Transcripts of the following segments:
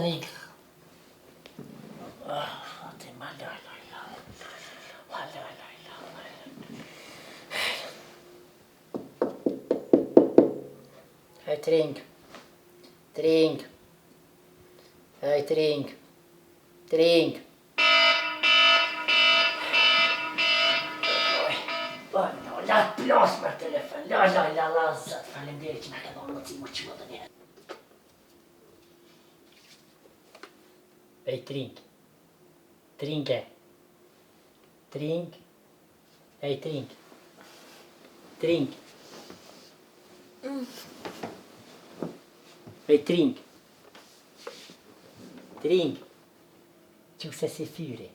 trig. Hej, tring. Tring. Hej, tring. Tring. La plas me telefon, la zot, faleminderit që na ke dhënë mundësi më çuat tani. Ej, tring. Tringe. Tring. Ej, tring. Tring. Ej, tring. Tring. Që se si fyri.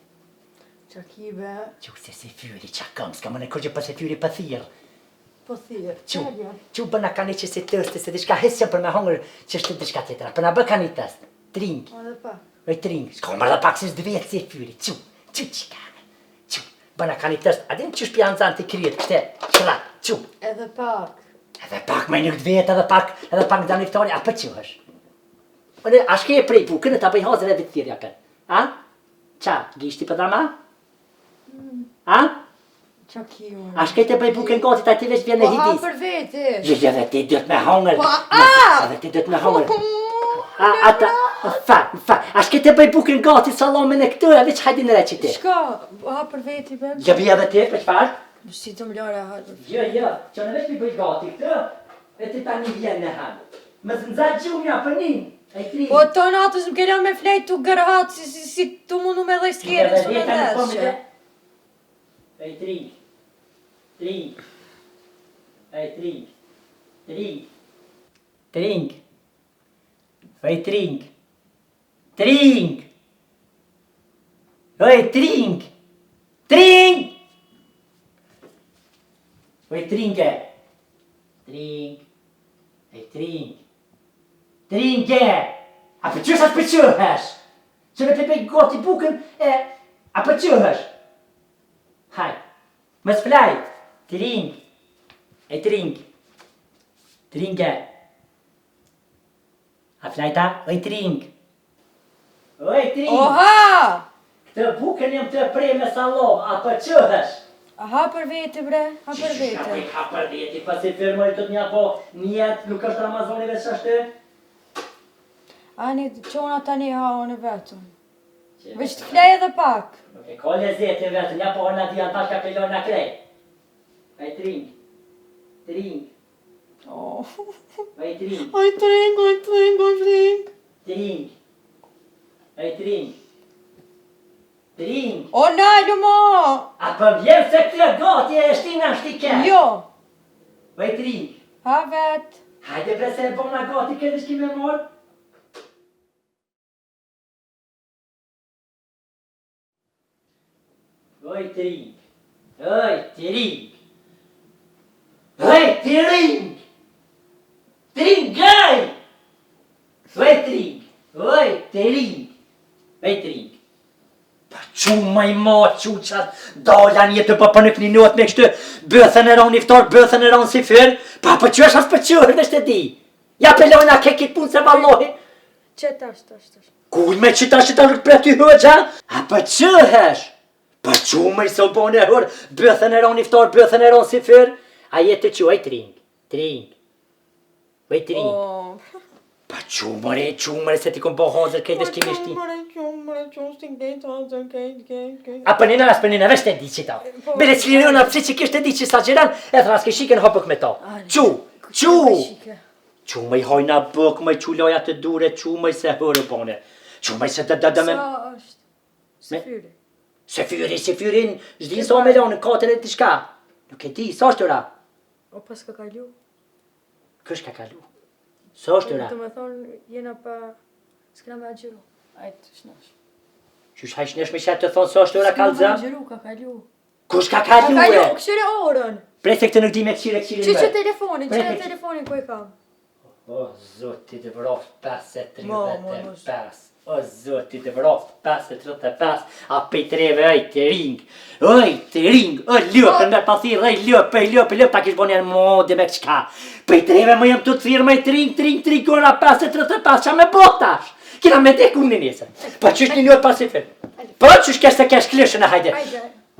Qa kibe? Që se si fyri, qa kam, s'ka më në kërgjë për se fyri për thirë. Po thirë, Që bëna ka një që si tërste, se diçka hesja për me hongër që është diçka tjetëra. Për na bë ka një test. Tring. Ma dhe pak. Ej, tring. S'ka më dhe pak se s'dvetë si fyri. Që qikane. Që. Bëna ka një test. Adin që shpja në zanë të kryet, kështë, shrat. Që. Edhe pak. Edhe pak me një dvetë, edhe pak da niftari, a për që është? A shke e prej bukën, ta bëj hazër e vitë thirja këtë. A? Qa, gishti për dama? A? Qa kive? A shke të bëj bukën gati, ta ti veç vjen e Po ha hidis. për veti. Dhe ti dhët me hongër. Po Dhe ti dhët me hongër. Fa, a shke të bëj bukën gati, salamin e këtu, e veç hajdi në reqiti. Shka? Ha për veti, beb? Gjëbi edhe ti, për qëfar? Si të mlare ha për veti. Jo, që në veç mi bëj gati këtu, e ti ta një vjen në hanë. Më zënza gjumja për një. Po të natës më kena me flejt të gërhat, si të mundu me dhe s'kjerën, së në deshe. Ej, tring. Tring. Ej, tring. Tring. Tring. Ej, tring. Tring. Ej, tring. Tring. Ej, tringe. Tring. Ej, tring. Tringe. A për qësh as për qëhesh? Që me të pej goti bukën e... A për qëhesh? Haj. Mës flaj. Tring. Ej, tring. Tringe. A flajta? Ej, tring. Ej, tring. Oha! Këtë bukën jam të prej me salom, a për qëhesh? A ha për veti, bre, ha për veti. Ha për veti, pas i firmoj të t'nja po njetë, nuk është Ramazoni veç ashtë? Ani, qona tani ha unë vetëm. Veç të flej edhe pak. Nuk e ka lezetin vetëm, nja po hërna dijan tash ka pelon në krej. Ej, tring. Tring. Oh. Ej, tring. Oj, tring. Tring. Ej, tring. Tring. O, nalë mo! A për vjen se këtë gati e shtina shtike? Jo. Ej, tring. Ha vet. Hajde bre se e bona gati këtë shki me morë. Oj, tring. Oj, tring. Oj, tring. Tringaj! Oj, tring. Oj, tring. Oj, tring. Pa qumë i ma quqat, daljan jetë pa për në kninot me kështë bëthën e ronë iftar, bëthën e ronë si fyrë, pa për qësh as për qërë dhe shtë di. Ja pelojna ke kitë punë se vallohi. Që tash. Kuj me qita rrët për ty hëgja? A për qëhesh? Pa qumë i so bone e hërë, bëthën e ronë iftar, bëthën e ronë si fyrë, a jetë të që, ej tring. Tring. Ej tring. Pa qumëre, se ti kom po hazër kejtë është kimi shti. Qumëre, s'ting dejtë hazër kejtë. A për nina, veç të di që ta. Bire që lirëna pësi që kishtë të di që sa gjeran, e thra s'ke shiken hapëk me ta. Qu. Qumëj hajna bëk, mëj quloja të dure, qumëj se hërë bone. Qumëj se të me... Sa është? Se fyri. Se fyrin, zhdinë sa me lanë, katër e t'i shka. Nuk e di, sa është ora? O, pas ka kalu. Kësh ka kalu? Sa është ora? Të me thonë, jena pa... S'kena me agjeru. Ajtë, shnash. Qysh hajshnesh me qatë të thonë sa është ora kalza? S'kena me agjeru, ka kalu. Kush ka kalu e? Ka kalu, këshire orën. Prej se këtë nuk di me këshire me. Që telefonin ku e kam. O, zoti të vroft 5:35. O, zoti të vroft 5:35. A pej treve, oj, të ring. Oj, ljöpën me pa thirë, oj, ljöpë, ta kish bon janë mode me qka. Pej treve më jem të thirë, me tring, kona 5:35, qa me botash. Kina me dek unë njëse. Pa qysh një njët pasi fër. Pa qysh kesh të kesh klishën e hajde.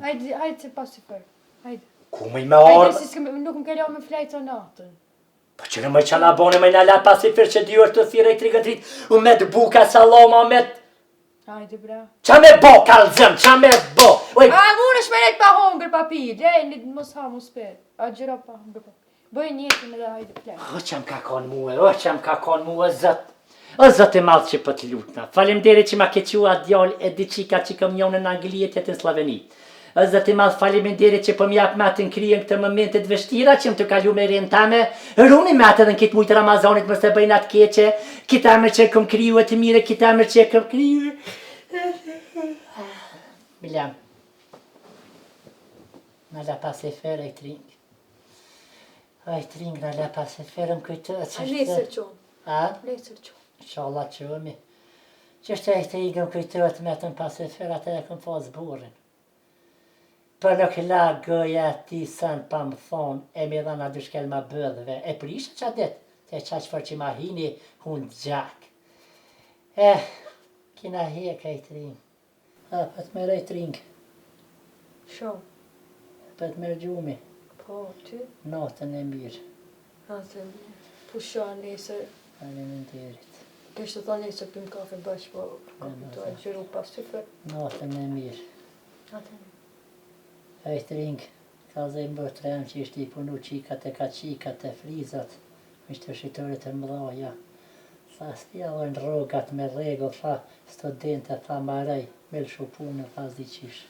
Hajde se pasi fër. Hajde. Ku me me orë? Hajde si nuk më kella me flejtë o natën. Pa që në më qana bone me në la pasi fër që 2 orë të thire i 3 gëtrit. U me të buka saloma me të... Hajde bra. Qa me bo kalzëm, qa me bo? A mund është me nejtë pa hongër pa pi. Mos ha mos per. A gjëra pa hongër pa pi. Bëj njëtën edhe hajde plek. O që më ka konë muë, zët. O zët e malë që për të lutna. Faleminderit që ma ke qua djallë e diqika që këm njonë në Angli e tjetën Slaveni. O zët e malë faleminderit që për mjap matë në kryen këtë momentet vështira që më të kalu me rinë tame. Runi matë edhe në kitë mujtë Ramazanit më se bëjnë atë keqe. Kita mërë që këm kryu e të mire, kita mërë që këm kryu. Miljam. Në la pas e ferë e tringë. Aj tringë në la pas e ferë më kujtë. A nesër qonë. A? Nesër qonë. Inshallah qëmi. Qështë e tringë më kujtët me të në pas e ferë atë e këm fazë burin. Për nuk la gëja ti sanë pa më thonë, e mi dhana dushkel ma bëdhve. E prishë që adet, te qaq për që ma hini hunë gjak. Kina heka i tringë. Për të mërë i tringë. Shumë. Për të mërë gjumi. Po, ty? Natën e mirë. Natën e mirë. Pusha nesër. Faleminderit. Kështë të tha nesër pim kafe bashkë, po të e gjëru pas të fër. Natën e mirë. Natën e mirë. E i tringë, ka zëjmë bërë tremë që ishte i punu qikat e ka qikat e frizat. Ishte shqitorit e mëdhaja. Tha, s'pjallën rrogat me rego, tha, studente, tha, marej, me lëshu punë, tha, zdi qish.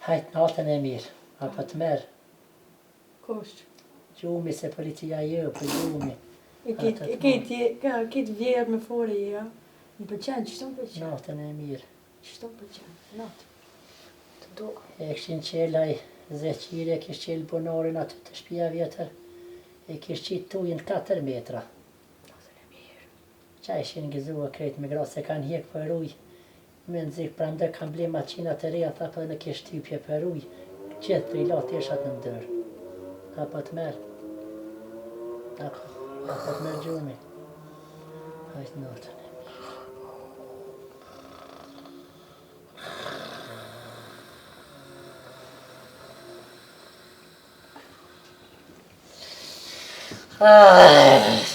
Hajtë natën e mirë, a për të merë. Kështë? Gjumi se policia jo, për gjumi. E kitë vjerë me fore, ja. Më përqenë, qështë më përqenë? Natën e mirë. Qështë më përqenë? Natë. Të do. E këshin qelaj zeqire, kështë qelë bunorin aty të shpia vjetër. E kështë qitë tujën 4 metra. Natën e mirë. Qa ishin gëzua krejt me gra se kanë hjek për uj. Me nëzikë pra ndër kanë ble maqinat e reja, tha për në kështë typje për uj. Gjithë të i latë ishat në ndërë. Tha për të merë. Tha për të merë gjumi. Hajtë natën e mirë. Ah.